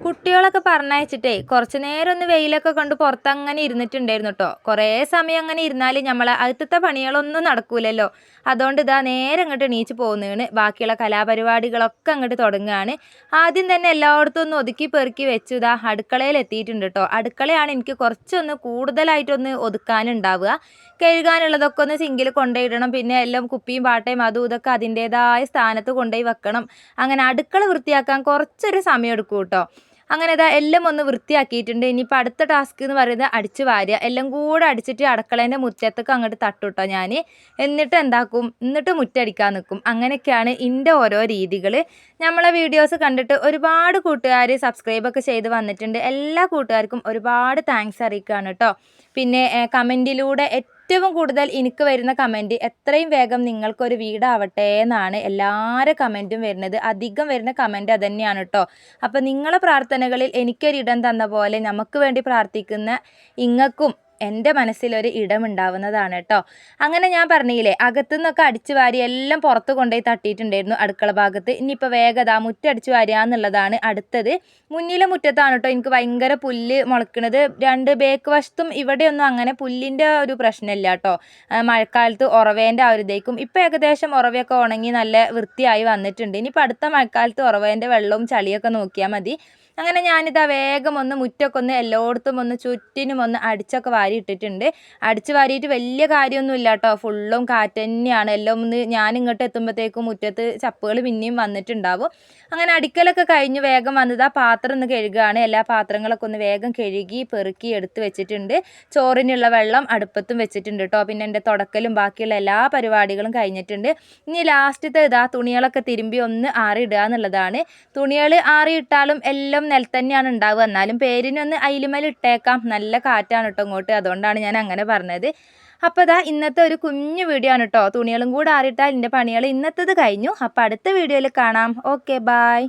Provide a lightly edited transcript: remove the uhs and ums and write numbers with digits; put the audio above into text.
കുട്ടികളൊക്കെ പറഞ്ഞയച്ചിട്ടേ കുറച്ച് നേരം ഒന്ന് വെയിലൊക്കെ കൊണ്ട് പുറത്തങ്ങനെ ഇരുന്നിട്ടുണ്ടായിരുന്നു കേട്ടോ. കുറേ സമയം അങ്ങനെ ഇരുന്നാൽ നമ്മളെ അകത്തത്തെ പണികളൊന്നും നടക്കൂലല്ലോ. അതുകൊണ്ട് ഇതാ നേരെ അങ്ങോട്ട് എണീച്ച് പോകുന്നതാണ്. ബാക്കിയുള്ള കലാപരിപാടികളൊക്കെ അങ്ങോട്ട് തുടങ്ങുകയാണ്. ആദ്യം തന്നെ എല്ലായിടത്തും ഒന്ന് ഒതുക്കി പെറുക്കി വെച്ചു ഇതാ അടുക്കളയിൽ എത്തിയിട്ടുണ്ട് കേട്ടോ. അടുക്കളയാണ് എനിക്ക് കുറച്ചൊന്ന് കൂടുതലായിട്ടൊന്ന് ഒതുക്കാനുണ്ടാവുക. കഴുകാനുള്ളതൊക്കെ ഒന്ന് സിങ്കിൽ കൊണ്ടുപോയിടണം. പിന്നെ എല്ലാം കുപ്പിയും പാട്ടയും അതും ഇതൊക്കെ അതിൻ്റേതായ സ്ഥാനത്ത് കൊണ്ടുപോയി വെക്കണം. അങ്ങനെ അടുക്കള വൃത്തിയാക്കാൻ കുറച്ചൊരു സമയം എടുക്കും കേട്ടോ. അങ്ങനെ ഇതാ എല്ലാം ഒന്ന് വൃത്തിയാക്കിയിട്ടുണ്ട്. ഇനിയിപ്പോൾ അടുത്ത ടാസ്ക് എന്ന് പറയുന്നത് അടിച്ച് വാരുക. എല്ലാം കൂടെ അടിച്ചിട്ട് അടുക്കളേൻ്റെ മുറ്റത്തൊക്കെ അങ്ങോട്ട് തട്ടുട്ടോ ഞാൻ. എന്നിട്ട് എന്താക്കും, എന്നിട്ട് മുറ്റടിക്കാൻ നിൽക്കും. അങ്ങനെയൊക്കെയാണ് എൻ്റെ ഓരോ രീതികൾ. നമ്മളെ വീഡിയോസ് കണ്ടിട്ട് ഒരുപാട് കൂട്ടുകാർ സബ്സ്ക്രൈബൊക്കെ ചെയ്ത് വന്നിട്ടുണ്ട്. എല്ലാ കൂട്ടുകാർക്കും ഒരുപാട് താങ്ക്സ് അറിയിക്കുകയാണ് കേട്ടോ. പിന്നെ കമൻറ്റിലൂടെ ഏറ്റവും കൂടുതൽ എനിക്ക് വരുന്ന കമൻറ്റ് എത്രയും വേഗം നിങ്ങൾക്കൊരു വീടാവട്ടെ എന്നാണ് എല്ലാവരും കമൻറ്റും വരുന്നത്. അധികം വരുന്ന കമൻറ്റ് അതുതന്നെയാണ് കേട്ടോ. അപ്പോൾ നിങ്ങളെ പ്രാർത്ഥനകളിൽ എനിക്കൊരിടം തന്ന പോലെ നമുക്ക് വേണ്ടി പ്രാർത്ഥിക്കുന്ന ഇങ്ങക്കും എൻ്റെ മനസ്സിലൊരു ഇടമുണ്ടാവുന്നതാണ് കേട്ടോ. അങ്ങനെ ഞാൻ പറഞ്ഞില്ലേ, അകത്തുനിന്നൊക്കെ അടിച്ചു വാരി എല്ലാം പുറത്ത് കൊണ്ടുപോയി തട്ടിയിട്ടുണ്ടായിരുന്നു അടുക്കള ഭാഗത്ത്. ഇനിയിപ്പോൾ വേഗത മുറ്റടിച്ച് വാരുക എന്നുള്ളതാണ് അടുത്തത്. മുന്നിലെ മുറ്റത്താണ് കേട്ടോ എനിക്ക് ഭയങ്കര പുല്ല് മുളയ്ക്കുന്നത്. രണ്ട് ബേക്ക് വശത്തും ഇവിടെയൊന്നും അങ്ങനെ പുല്ലിൻ്റെ ഒരു പ്രശ്നമില്ല കേട്ടോ. മഴക്കാലത്ത് ഉറവേൻ്റെ ആ ഒരു ഇതേക്കും. ഇപ്പോൾ ഏകദേശം ഉറവയൊക്കെ ഉണങ്ങി നല്ല വൃത്തിയായി വന്നിട്ടുണ്ട്. ഇനിയിപ്പോൾ അടുത്ത മഴക്കാലത്ത് ഉറവേൻ്റെ വെള്ളവും ചളിയൊക്കെ നോക്കിയാൽ മതി. അങ്ങനെ ഞാനിതാ വേഗം ഒന്ന് മുറ്റമൊക്കെ ഒന്ന് എല്ലായിടത്തും ഒന്ന് ചുറ്റിനും ഒന്ന് അടിച്ചൊക്കെ വാരി ഇട്ടിട്ടുണ്ട്. അടിച്ച് വാരിയിട്ട് വലിയ കാര്യമൊന്നുമില്ല കേട്ടോ. ഫുള്ളും കാറ്റ് തന്നെയാണ്. എല്ലാം ഒന്ന് ഞാനിങ്ങോട്ട് എത്തുമ്പോഴത്തേക്കും മുറ്റത്ത് ചപ്പുകൾ പിന്നെയും വന്നിട്ടുണ്ടാവും. അങ്ങനെ അടിക്കലൊക്കെ കഴിഞ്ഞ് വേഗം വന്നത് ആ പാത്രം ഒന്ന് കഴുകുകയാണ്. എല്ലാ പാത്രങ്ങളൊക്കെ ഒന്ന് വേഗം കഴുകി പെറുക്കി എടുത്ത് വെച്ചിട്ടുണ്ട്. ചോറിനുള്ള വെള്ളം അടുപ്പത്തും വെച്ചിട്ടുണ്ട് കേട്ടോ. പിന്നെ എൻ്റെ തുടക്കലും ബാക്കിയുള്ള എല്ലാ പരിപാടികളും കഴിഞ്ഞിട്ടുണ്ട്. ഇനി ലാസ്റ്റത്തെ ഇതാ തുണികളൊക്കെ തിരുമ്പി ഒന്ന് ആറിയിടുക എന്നുള്ളതാണ്. തുണികൾ ആറിയിട്ടാലും എല്ലാം നിലത്തന്നെയാണ് ഉണ്ടാവുക. എന്നാലും പേരിനൊന്ന് അയിലുമേൽ ഇട്ടേക്കാം. നല്ല കാറ്റാണ് കേട്ടോ ഇങ്ങോട്ട്. അതുകൊണ്ടാണ് ഞാൻ അങ്ങനെ പറഞ്ഞത്. അപ്പോൾ ഇതാ ഇന്നത്തെ ഒരു കുഞ്ഞു വീഡിയോ ആണ് കേട്ടോ. തുണികളും കൂടെ ആറിയിട്ടാൽ എൻ്റെ പണികൾ ഇന്നത്തേത് കഴിഞ്ഞു. അപ്പോൾ അടുത്ത വീഡിയോയിൽ കാണാം. Okay, bye.